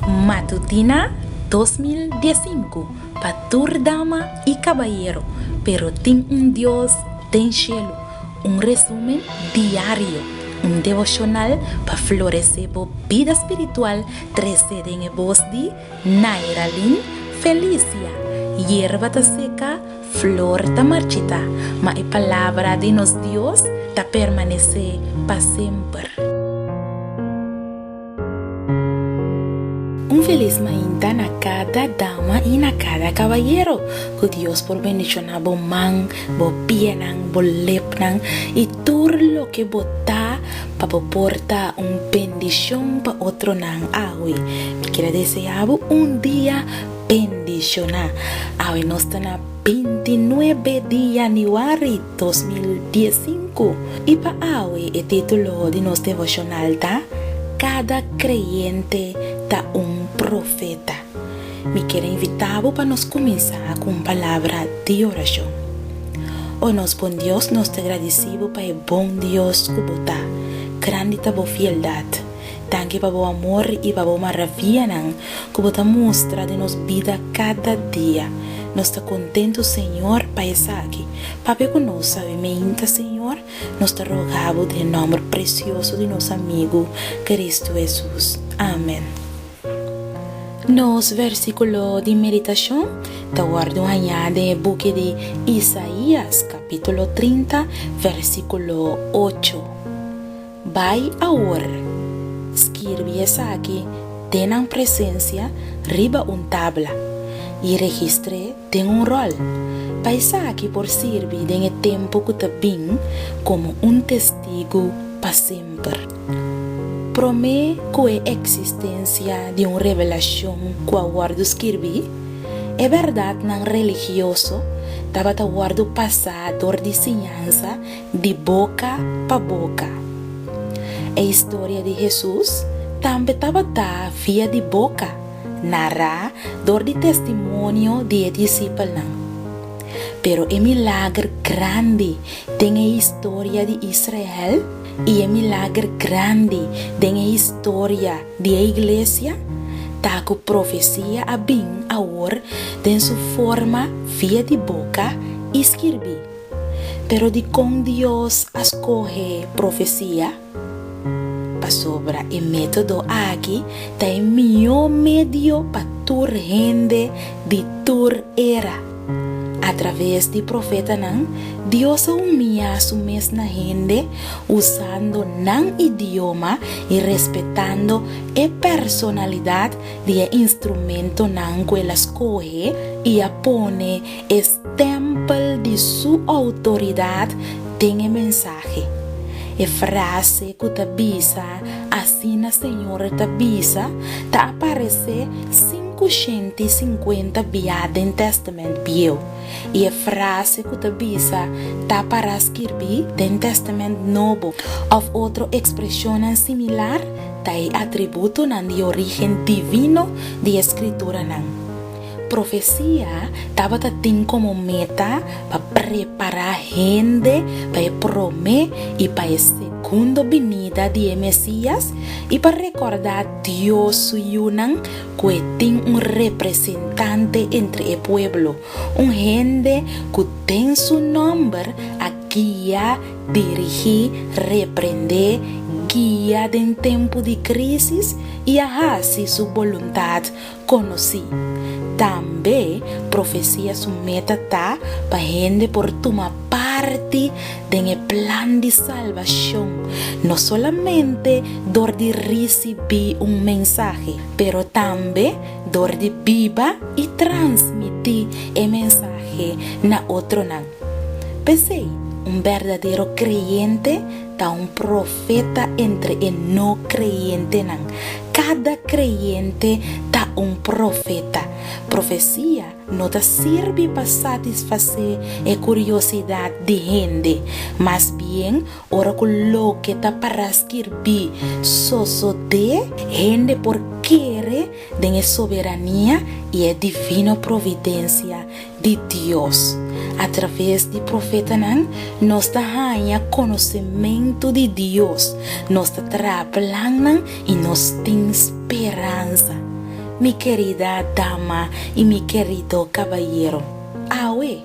Matutina 2015 para tour dama y caballero, pero tem Dios tem cielo. Resumen diario, devocional para florecer por vida espiritual. 13 en voz de Nairalin Felicia. Hierba ta seca, flor ta marchita, ma a palavra de nos Dios ta permanece para sempre. Feliz mainta na cada dama e na cada caballero. Que Dios por bendicionar bo man, bo pienang, bo lepnang e tudo lo que bota para porta bendición para otro nang awi. Quiero desear dia bendicionar. Awi nos está na 29 de januari 2015 e para awi el título de nos devocional ta cada creyente da profeta. Me quero invitar para nos começar com palavra de oração. Oh, nosso bom Deus, nós te agradecemos para o bom Deus que botar. Grande a boa fieldade. Tanque para o amor e para a maravilha que botar mostra de nos vida cada dia. Nós estamos contentos, Senhor, para estar aqui. Papai conosco, sabe, Senhor, nós te rogamos em nome precioso de nosso amigo Cristo Jesus. Amém. Nos versículos de meditação, te guardo añade el buque de Isaías, capítulo 30, versículo 8. Vai ahora, escreve essa aqui, tenham presença, riba tabla, e registre tem rol. Para aqui por servir em tempo que te vem como testigo para sempre. Promete que a existência de revelação que o guardo escrevi é verdade não religioso, estava a guardo passador de ensinança de boca para boca. A história de Jesus também estava via de boca, narrar dor de testemunho de discípulos. Pero é milagre grande tem a história de Israel e é milagre grande tem a história da igreja. Tá com profecia a bem agora tem sua forma via de boca e escrever. Pero de com Deus escolhe profecia para sobra o método aqui tem melhor meio para tur gente de tur era. Através de profeta Deus humilha su mesma gente usando idioma e respeitando a personalidade de instrumento que ela escolhe e pone estempel de sua autoridade tem a mensagem. A frase que te avisa, assim a Senhora te avisa, te aparece 550 vezes no Testamento Velho. E a frase que te avisa, te para escrever no Testamento Novo. Ou outra expressão similar, tem atributo de origem divino de escritura. Profecia estava tendo como meta para preparar gente para prometer e para a segunda vinda de Messias e para recordar Deus Yunan que tem representante entre o povo, gente que tem seu nome a guiar, dirigir, repreender, guia em tempo de crise e a sua vontade conhecer. Também profecia sua meta para gente por tomar parte do plano de salvação, não somente dor de receber mensagem, pero também dor de viver e transmitir a mensagem na outro não. Pensei, verdadeiro creyente está profeta entre o não creyente não. Cada creyente está profeta. Profecia não te serve para satisfazer a curiosidade de gente, mas bem, ora coloque para escrever só de gente por querer de soberania e a divina providência de Deus. Através de profeta nós ganhamos conhecimento de Deus, nós trabalhamos e nós temos esperança. mi querida dama y mi querido caballero. Ahora,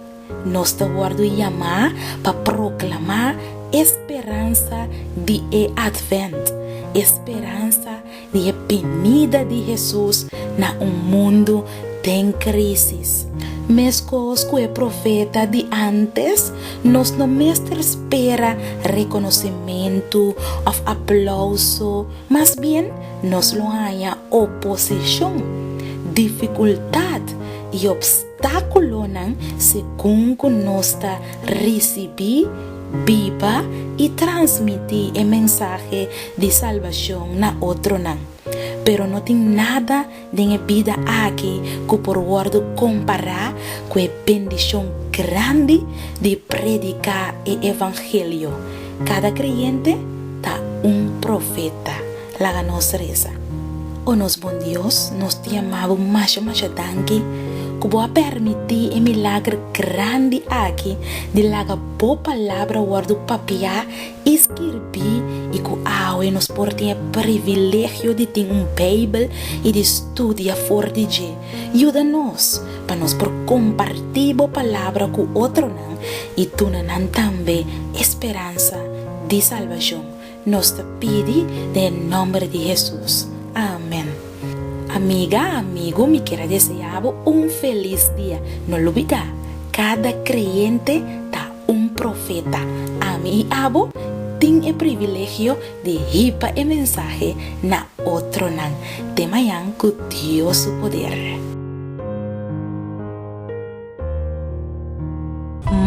nos te guardo y llama para proclamar esperanza de advent, esperanza de venida de Jesús na un mundo en crisis. Mescos que profeta de antes nos no mestre espera reconocimiento o aplauso, más bien nos lo haya oposición, dificultad y obstáculo según que nos recibir, viva y transmitir el mensaje de salvación na otro pero no tiene nada de mi vida aquí que por guardo comparar con la bendición grande de predicar el evangelio. Cada creyente está un profeta, la ganos reza. O nos bon Dios nos llamamos más danke que va a permitir el milagro grande aquí de la boa palabra guardo papia escrever y que ahora nos porte el privilegio de tener un Bible y de estudiar for de je. Ayúdanos para nos por compartir la palabra con otro y tú también esperanza de salvación. Nos te pide en el nombre de Jesús. Amén. Amiga, amigo, me quiero desear un feliz día. No lo olvides, cada creyente está un profeta. A mí y abo tiene el privilegio de ir para el mensaje na otro Temayan con Dios su poder.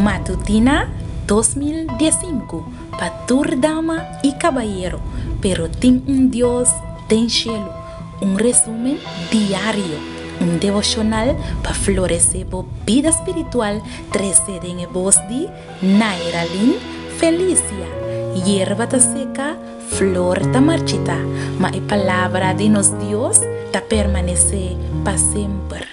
Matutina 2015 para tur dama y caballero, pero tiene un Dios en cielo. Un resumen diario, un devocional para florecer la vida espiritual, 13 en voz de Nairalyn Felicia. Hierba ta seca, flor ta marchita, mas la palabra de nos Dios ta permanece para siempre.